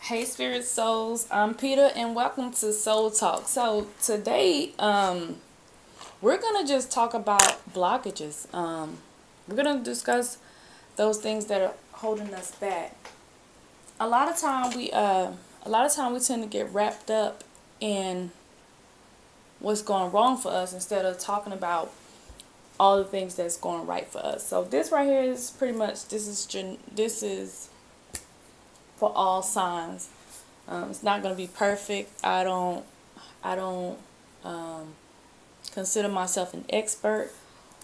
Hey Spirit Souls, I'm Peter and welcome to Soul Talk. So today we're going to just talk about blockages. We're going to discuss those things that are holding us back. A lot of time we tend to get wrapped up in what's going wrong for us instead of talking about all the things that's going right for us. So this right here is pretty much this is for all signs. It's not going to be perfect. I don't consider myself an expert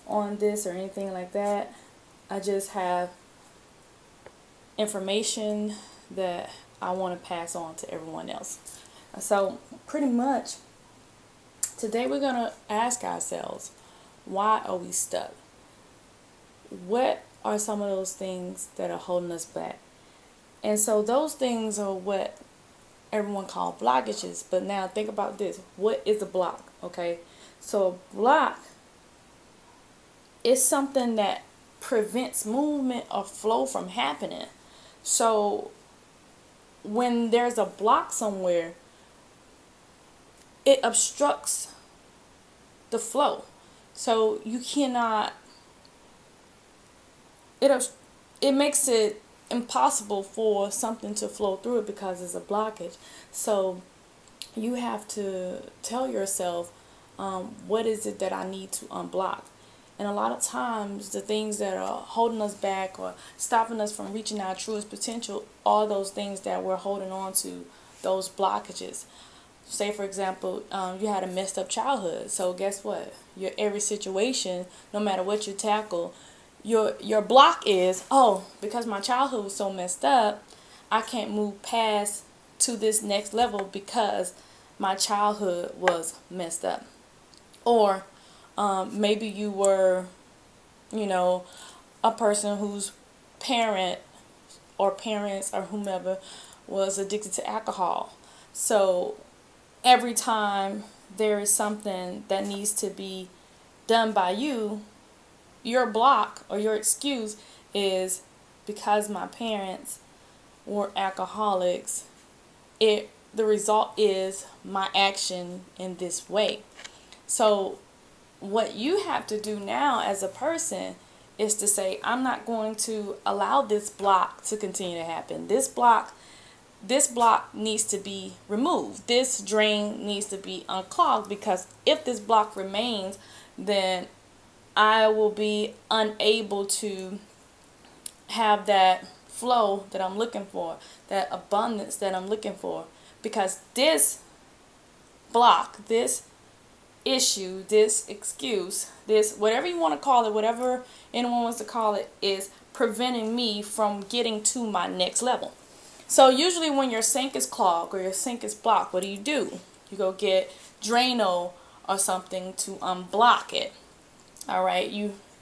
on this or anything like that. I just have information that I want to pass on to everyone else. So pretty much today we're going to ask ourselves, why are we stuck? What are some of those things that are holding us back? And so those things are what everyone calls blockages. But now think about this. What is a block? Okay. So a block is something that prevents movement or flow from happening. So when there's a block somewhere, it obstructs the flow. So you cannot, it makes it impossible for something to flow through it because it's a blockage. So you have to tell yourself, what is it that I need to unblock? And a lot of times the things that are holding us back or stopping us from reaching our truest potential are those things that we're holding on to, those blockages. Say for example, you had a messed up childhood. So guess what? Your every situation, no matter what you tackle, your block is, oh, because my childhood was so messed up, I can't move past to this next level because my childhood was messed up. Or maybe you were, a person whose parents or whomever was addicted to alcohol. So every time there is something that needs to be done by you, your block or your excuse is because my parents were alcoholics, the result is my action in this way. So what you have to do now as a person is to say, I'm not going to allow this block to continue to happen. This block needs to be removed. This drain needs to be unclogged, because if this block remains, then I will be unable to have that flow that I'm looking for, that abundance that I'm looking for, because this block, this issue, this excuse, this whatever you want to call it, whatever anyone wants to call it, is preventing me from getting to my next level. So usually when your sink is clogged or your sink is blocked, what do? You go get Drano or something to unblock it. All right,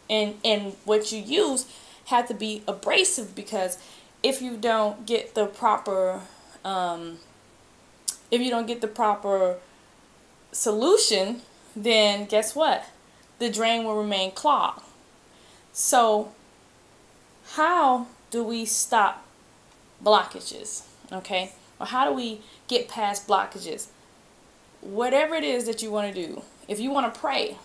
and what you use have to be abrasive, because if you don't get the proper solution, then guess what? The drain will remain clogged. So how do we stop blockages? Okay, or how do we get past blockages? Whatever it is that you want to do, if you want to pray.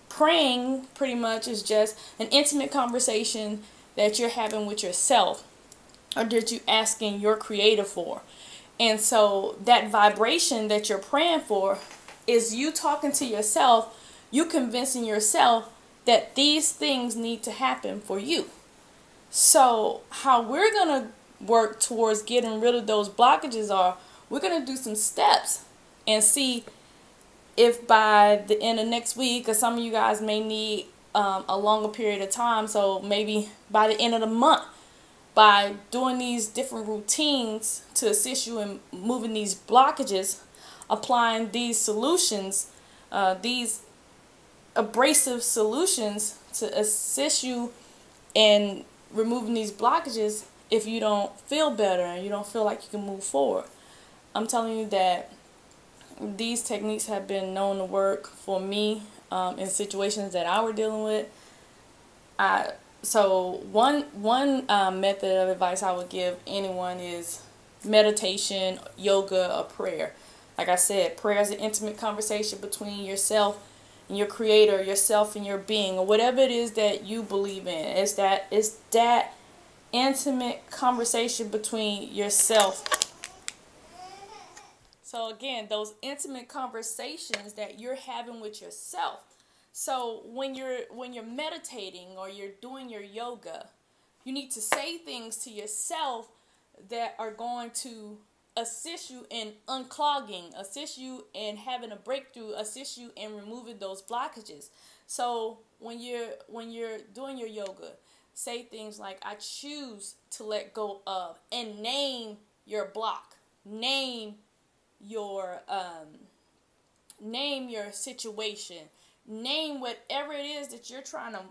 Praying pretty much is just an intimate conversation that you're having with yourself, or that you're asking your creator for. And so that vibration that you're praying for is you talking to yourself, you convincing yourself that these things need to happen for you. So how we're going to work towards getting rid of those blockages are, we're going to do some steps and see if by the end of next week, or some of you guys may need a longer period of time, so maybe by the end of the month, by doing these different routines to assist you in moving these blockages, applying these solutions, these abrasive solutions to assist you in removing these blockages. If you don't feel better and you don't feel like you can move forward, I'm telling you that these techniques have been known to work for me in situations that I were dealing with. So one method of advice I would give anyone is meditation, yoga, or prayer. Like I said, prayer is an intimate conversation between yourself and your creator, yourself and your being, or whatever it is that you believe in. It's that intimate conversation between yourself. So again, those intimate conversations that you're having with yourself. So when you're meditating or you're doing your yoga, you need to say things to yourself that are going to assist you in unclogging, assist you in having a breakthrough, assist you in removing those blockages. So when you're doing your yoga, say things like, I choose to let go of, and name your block. Name your situation. Name whatever it is that you're trying to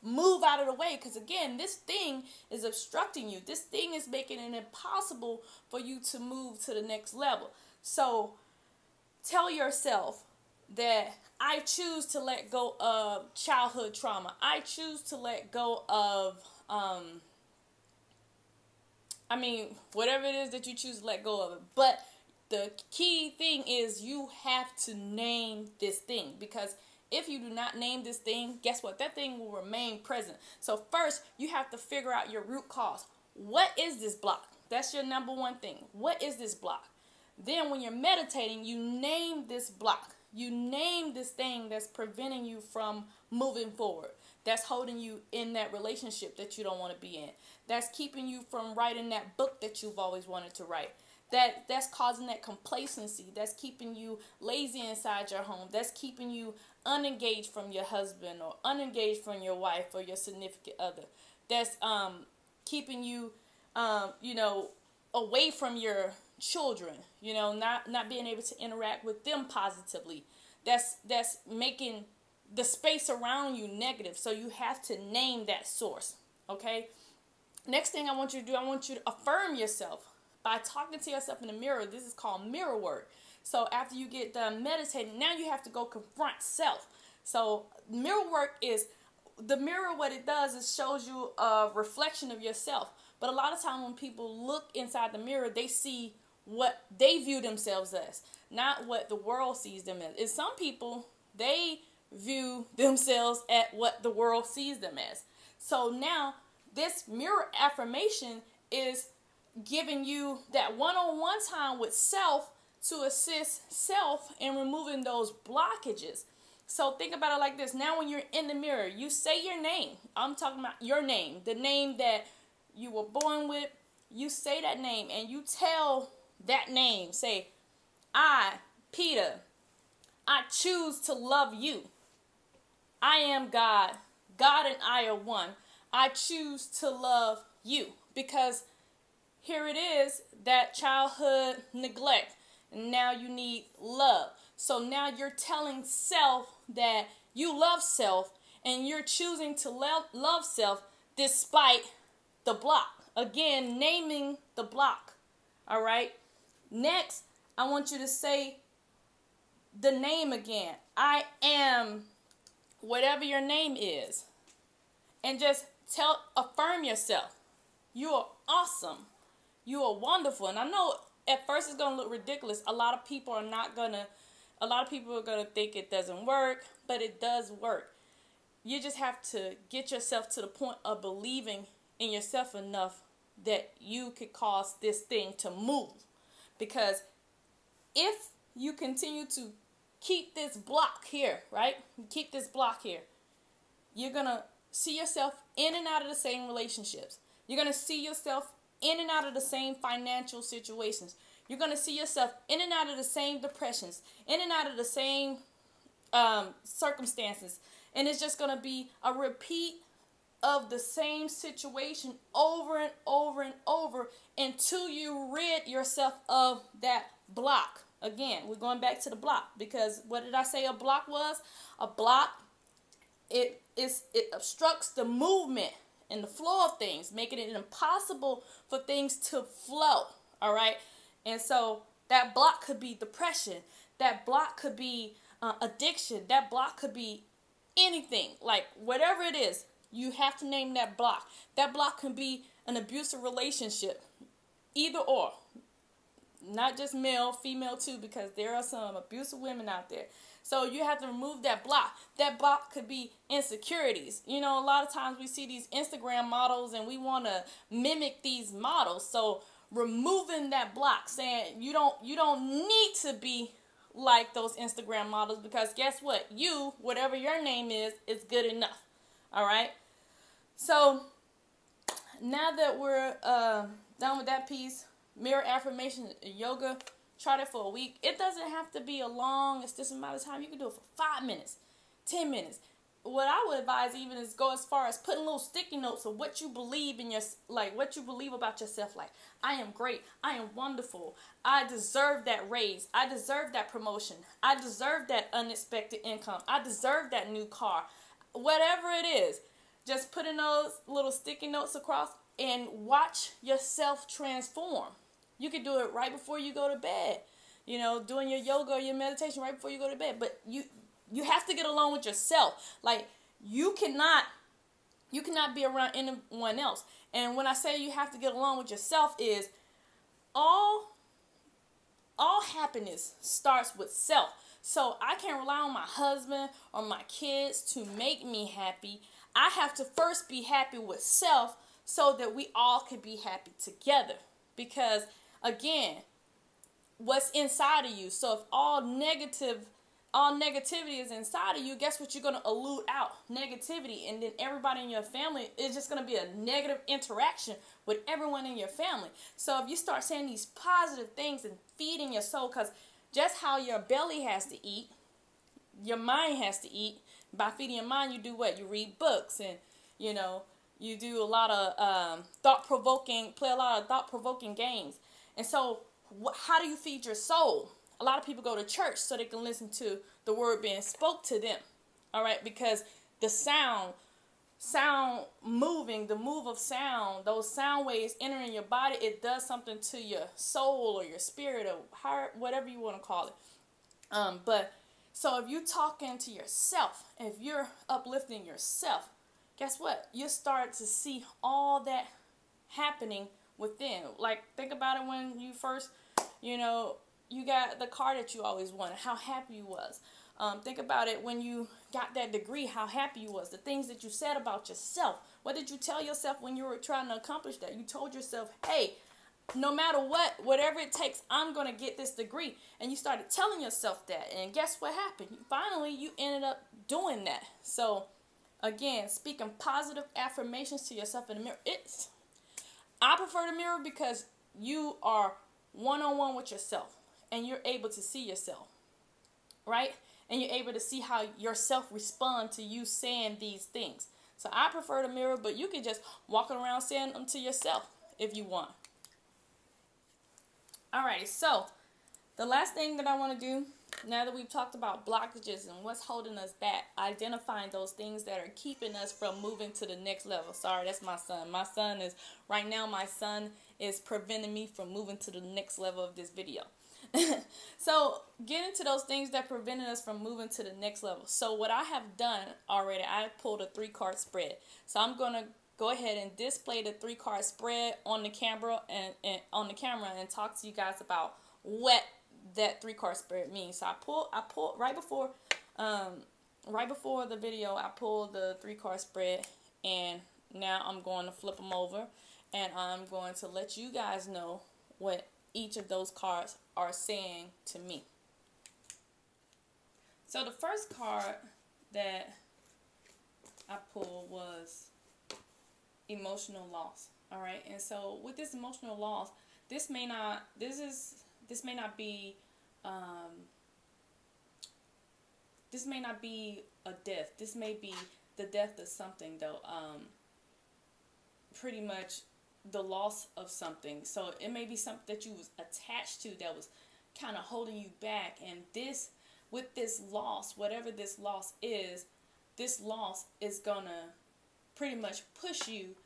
move out of the way, because again, this thing is obstructing you. This thing is making it impossible for you to move to the next level. So tell yourself that I choose to let go of childhood trauma. I choose to let go of whatever it is that you choose to let go of it. But the key thing is you have to name this thing, because if you do not name this thing, guess what? That thing will remain present. So first, you have to figure out your root cause. What is this block? That's your number one thing. What is this block? Then when you're meditating, you name this block. You name this thing that's preventing you from moving forward. That's holding you in that relationship that you don't want to be in. That's keeping you from writing that book that you've always wanted to write. That's causing that complacency. That's keeping you lazy inside your home. That's keeping you unengaged from your husband, or unengaged from your wife or your significant other. That's keeping you away from your children, not being able to interact with them positively. That's making the space around you negative. So you have to name that source. Okay. Next thing I want you to do, I want you to affirm yourself by talking to yourself in the mirror. This is called mirror work. So after you get done meditating, now you have to go confront self. So mirror work is, the mirror, what it does is shows you a reflection of yourself. But a lot of times when people look inside the mirror, they see what they view themselves as, not what the world sees them as. And some people, they view themselves at what the world sees them as. So now this mirror affirmation is giving you that one-on-one time with self to assist self in removing those blockages. So think about it like this. Now when you're in the mirror, you say your name. I'm talking about your name, the name that you were born with. You say that name and you tell that name. Say, I, Peter, I choose to love you. I am God. God and I are one. I choose to love you. Because here it is, that childhood neglect. And now you need love. So now you're telling self that you love self, and you're choosing to love self despite the block. Again, naming the block. All right. Next, I want you to say the name again. I am whatever your name is. And just affirm yourself. You are awesome. You are wonderful. And I know at first it's going to look ridiculous. A lot of people are going to think it doesn't work, but it does work. You just have to get yourself to the point of believing in yourself enough that you could cause this thing to move. Because if you continue to keep this block here, right? Keep this block here, you're going to see yourself in and out of the same relationships. You're going to see yourself in and out of the same financial situations. You're going to see yourself in and out of the same depressions, in and out of the same circumstances. And it's just going to be a repeat of the same situation over and over and over until you rid yourself of that block. Again, we're going back to the block, because what did I say a block was? A block, it obstructs the movement and the flow of things, making it impossible for things to flow. All right. And so that block could be depression. That block could be addiction. That block could be anything. Like whatever it is, you have to name that block. That block can be an abusive relationship. Either or. not just male, female too, because there are some abusive women out there. So you have to remove that block. That block could be insecurities. You know, a lot of times we see these Instagram models and we want to mimic these models. So removing that block, saying you don't need to be like those Instagram models, because guess what? You, whatever your name is good enough. All right. So now that we're done with that piece, mirror affirmation yoga, try that for a week. It doesn't have to be a long, it's this amount of time. You can do it for 5 minutes, 10 minutes. What I would advise even is go as far as putting little sticky notes of what you believe in your, like what you believe about yourself. Like, I am great. I am wonderful. I deserve that raise. I deserve that promotion. I deserve that unexpected income. I deserve that new car. Whatever it is, just putting those little sticky notes across and watch yourself transform. You can do it right before you go to bed. You know, doing your yoga or your meditation right before you go to bed. But you have to get along with yourself. Like, you cannot be around anyone else. And when I say you have to get along with yourself, is all happiness starts with self. So I can't rely on my husband or my kids to make me happy. I have to first be happy with self so that we all can be happy together. Because again, what's inside of you. So if all negativity is inside of you, guess what? You're going to elude out negativity, and then everybody in your family is just going to be a negative interaction with everyone in your family. So if you start saying these positive things and feeding your soul, because just how your belly has to eat, your mind has to eat. By feeding your mind, you do what? You read books, and you know, you do a lot of play a lot of thought-provoking games. And so how do you feed your soul? A lot of people go to church so they can listen to the word being spoke to them. All right, because the sound moving, the move of sound, those sound waves entering your body, it does something to your soul or your spirit or heart, whatever you want to call it. But so if you're talking to yourself, if you're uplifting yourself, guess what? You start to see all that happening within. Like, think about it when you first, you got the car that you always wanted, how happy you was. Think about it when you got that degree, how happy you was. The things that you said about yourself. What did you tell yourself when you were trying to accomplish that? You told yourself, hey, no matter what, whatever it takes, I'm going to get this degree. And you started telling yourself that. And guess what happened? Finally, you ended up doing that. So, again, speaking positive affirmations to yourself in the mirror. I prefer the mirror because you are one-on-one with yourself. And you're able to see yourself. Right? And you're able to see how yourself respond to you saying these things. So I prefer the mirror, but you can just walk around saying them to yourself if you want. Alrighty, so the last thing that I want to do, now that we've talked about blockages and what's holding us back, identifying those things that are keeping us from moving to the next level. Sorry, that's my son. My son is preventing me from moving to the next level of this video. So get into those things that prevented us from moving to the next level. So what I have done already, I pulled a 3-card spread. So I'm going to go ahead and display the 3-card spread on the camera and talk to you guys about what that 3-card spread means. So I pulled right before the video, I pulled the 3-card spread, and now I'm going to flip them over, and I'm going to let you guys know what each of those cards are saying to me. So the first card that I pulled was emotional loss. All right, and so with this emotional loss, this may not be a death. This may be the death of something, though. Pretty much the loss of something. So it may be something that you was attached to that was kind of holding you back. And with this loss, whatever this loss is gonna pretty much push you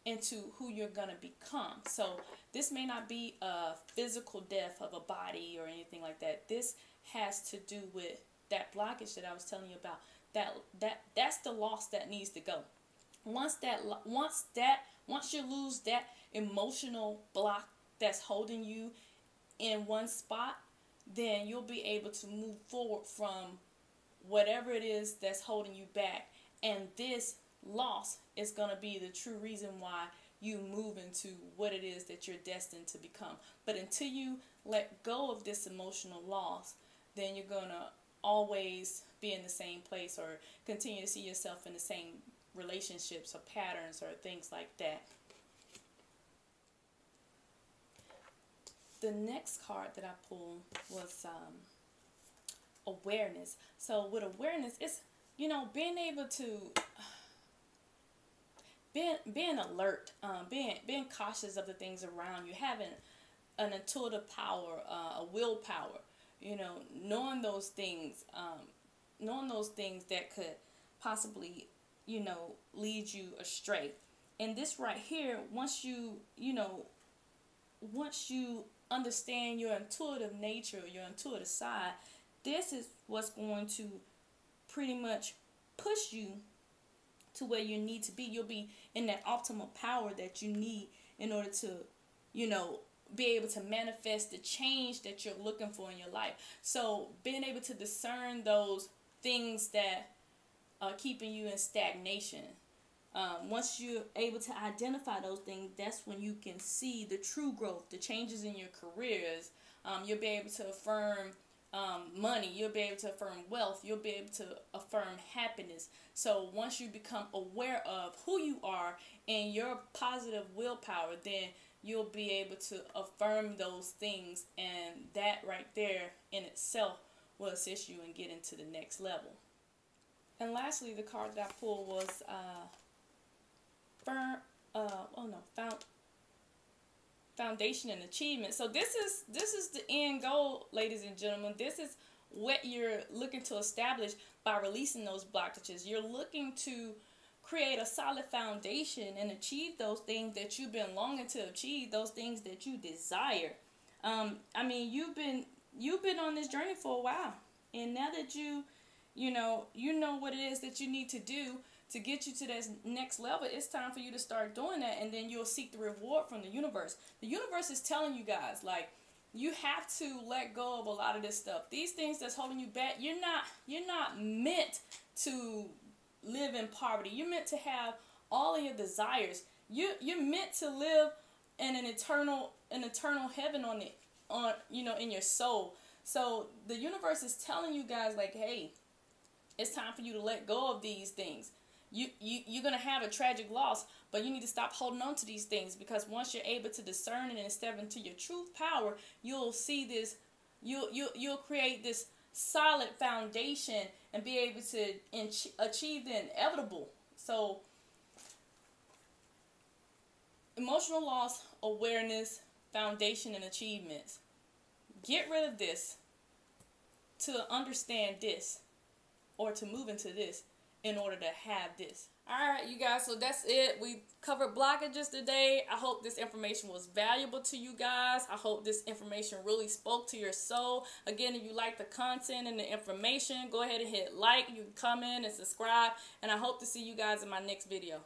into who you're gonna become. So this may not be a physical death of a body or anything like that. This has to do with that blockage that I was telling you about. That's the loss that needs to go. Once you lose that emotional block that's holding you in one spot, then you'll be able to move forward from whatever it is that's holding you back. And this loss is going to be the true reason why you move into what it is that you're destined to become. But until you let go of this emotional loss, then you're going to always be in the same place or continue to see yourself in the same relationships or patterns or things like that. The next card that I pulled was awareness. So with awareness, it's, you know, being able to being alert, being cautious of the things around you, having an intuitive power, a willpower, you know, knowing those things that could possibly, you know, lead you astray. And this right here, once you understand your intuitive nature, your intuitive side, this is what's going to pretty much push you to where you need to be. You'll be in that optimal power that you need in order to, you know, be able to manifest the change that you're looking for in your life. So being able to discern those things that are keeping you in stagnation. Once you're able to identify those things, that's when you can see the true growth, the changes in your careers. You'll be able to affirm money, you'll be able to affirm wealth, you'll be able to affirm happiness. So once you become aware of who you are and your positive willpower, then you'll be able to affirm those things, and that right there in itself will assist you in getting to the next level. And lastly, the card that I pulled was foundation and achievement. So this is the end goal, ladies and gentlemen. This is what you're looking to establish by releasing those blockages. You're looking to create a solid foundation and achieve those things that you've been longing to achieve, those things that you desire. I mean, you've been on this journey for a while, and now that you know what it is that you need to do to get you to that next level, it's time for you to start doing that, and then you'll seek the reward from the universe. The universe is telling you guys, like, you have to let go of a lot of this stuff. These things that's holding you back, you're not meant to live in poverty. You're meant to have all of your desires. You're meant to live in an eternal heaven in your soul. So the universe is telling you guys, like, hey, it's time for you to let go of these things. You're going to have a tragic loss, but you need to stop holding on to these things, because once you're able to discern it and step into your truth power, you'll see this, you'll create this solid foundation and be able to achieve the inevitable. So emotional loss, awareness, foundation, and achievements. Get rid of this to understand this, or to move into this in order to have this. Alright, you guys, so that's it. We covered blockages today. I hope this information was valuable to you guys. I hope this information really spoke to your soul. Again, if you like the content and the information, go ahead and hit like. You can comment and subscribe, and I hope to see you guys in my next video.